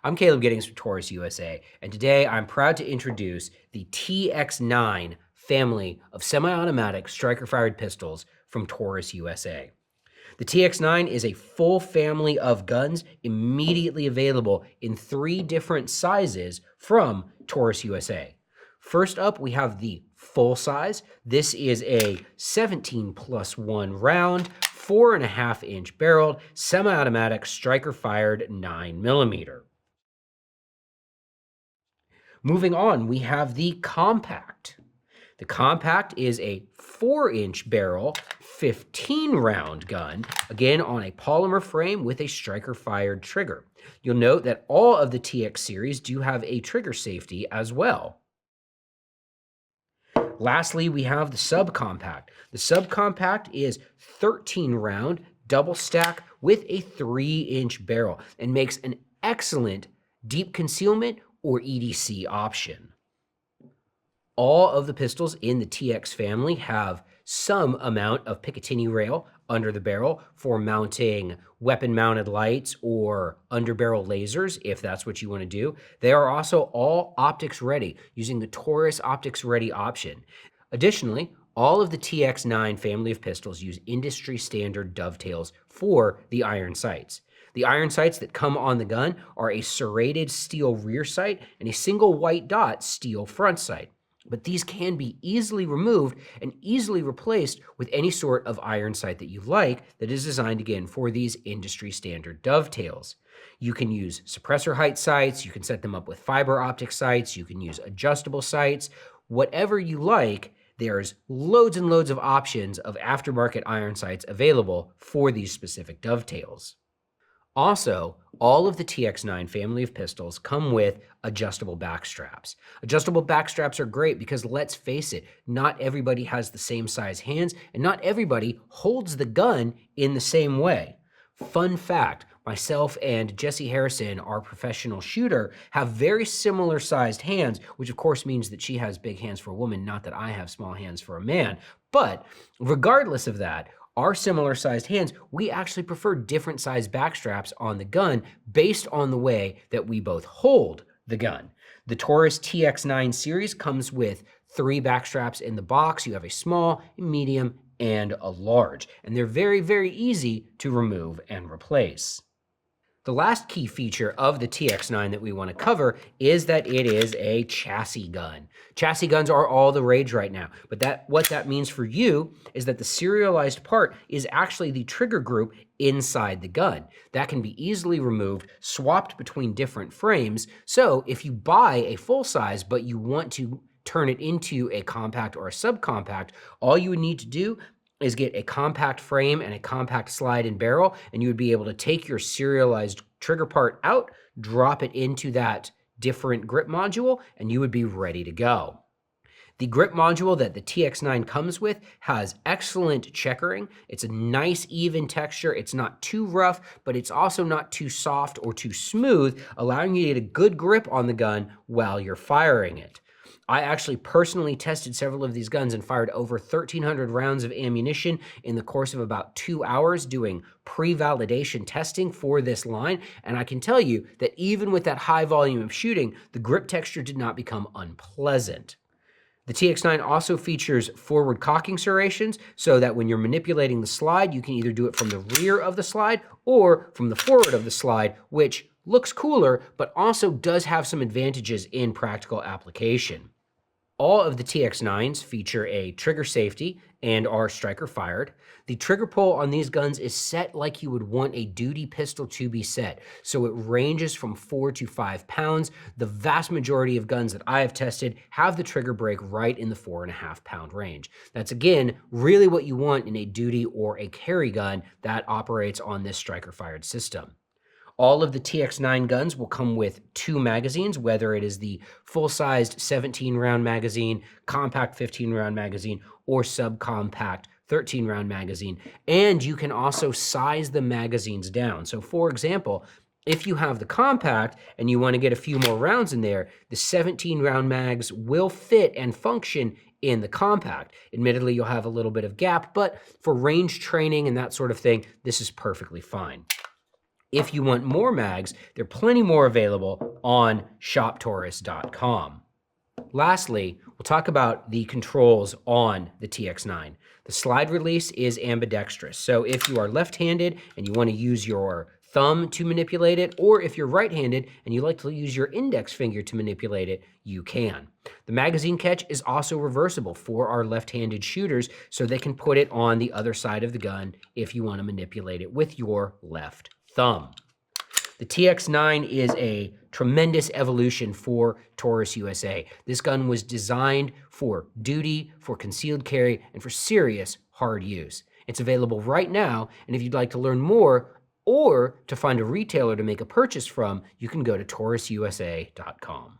I'm Caleb Giddings from Taurus USA, and today I'm proud to introduce the TX9 family of semi-automatic striker-fired pistols from Taurus USA. The TX9 is a full family of guns immediately available in 3 different sizes from Taurus USA. First up, we have the full size. This is a 17+1 round, 4.5-inch barreled, semi-automatic striker-fired 9mm. Moving on, we have the compact. The compact is a 4-inch barrel, 15-round gun, again on a polymer frame with a striker-fired trigger. You'll note that all of the TX series do have a trigger safety as well. Lastly, we have the subcompact. The subcompact is 13-round double stack with a 3-inch barrel and makes an excellent deep concealment or EDC option. All of the pistols in the TX family have some amount of Picatinny rail under the barrel for mounting weapon-mounted lights or underbarrel lasers, if that's what you want to do. They are also all optics ready, using the Taurus optics ready option. Additionally, all of the TX9 family of pistols use industry standard dovetails for the iron sights. The iron sights that come on the gun are a serrated steel rear sight and a single white dot steel front sight. But these can be easily removed and easily replaced with any sort of iron sight that you like that is designed, again, for these industry standard dovetails. You can use suppressor height sights, you can set them up with fiber optic sights, you can use adjustable sights, whatever you like. There's loads and loads of options of aftermarket iron sights available for these specific dovetails. Also, all of the TX9 family of pistols come with adjustable back straps. Adjustable back straps are great because, let's face it, not everybody has the same size hands and not everybody holds the gun in the same way. Fun fact, myself and Jesse Harrison, our professional shooter, have very similar sized hands, which of course means that she has big hands for a woman, not that I have small hands for a man. But regardless of that, our similar sized hands, we actually prefer different sized back straps on the gun based on the way that we both hold the gun. The Taurus TX9 series comes with 3 back straps in the box. You have a small, a medium, and a large, and they're very, very easy to remove and replace. The last key feature of the TX9 that we want to cover is that it is a chassis gun. Chassis guns are all the rage right now, but what that means for you is that the serialized part is actually the trigger group inside the gun. That can be easily removed, swapped between different frames, so if you buy a full size but you want to turn it into a compact or a subcompact, all you would need to do is get a compact frame and a compact slide and barrel, and you would be able to take your serialized trigger part out, drop it into that different grip module, and you would be ready to go. The grip module that the TX9 comes with has excellent checkering. It's a nice even texture. It's not too rough, but it's also not too soft or too smooth, allowing you to get a good grip on the gun while you're firing it. I actually personally tested several of these guns and fired over 1,300 rounds of ammunition in the course of about 2 hours doing pre-validation testing for this line, and I can tell you that even with that high volume of shooting, the grip texture did not become unpleasant. The TX9 also features forward cocking serrations so that when you're manipulating the slide, you can either do it from the rear of the slide or from the forward of the slide, which looks cooler, but also does have some advantages in practical application. All of the TX9s feature a trigger safety and are striker fired. The trigger pull on these guns is set like you would want a duty pistol to be set. So it ranges from 4 to 5 pounds. The vast majority of guns that I have tested have the trigger break right in the 4.5 pound range. That's, again, really what you want in a duty or a carry gun that operates on this striker fired system. All of the TX9 guns will come with 2 magazines, whether it is the full-sized 17-round magazine, compact 15-round magazine, or subcompact 13-round magazine. And you can also size the magazines down. So, for example, if you have the compact and you want to get a few more rounds in there, the 17-round mags will fit and function in the compact. Admittedly, you'll have a little bit of gap, but for range training and that sort of thing, this is perfectly fine. If you want more mags, there are plenty more available on shoptaurus.com. Lastly, we'll talk about the controls on the TX9. The slide release is ambidextrous. So if you are left-handed and you want to use your thumb to manipulate it, or if you're right-handed and you like to use your index finger to manipulate it, you can. The magazine catch is also reversible for our left-handed shooters, so they can put it on the other side of the gun if you want to manipulate it with your left thumb. The TX9 is a tremendous evolution for Taurus USA. This gun was designed for duty, for concealed carry, and for serious hard use. It's available right now, and if you'd like to learn more or to find a retailer to make a purchase from, you can go to TaurusUSA.com.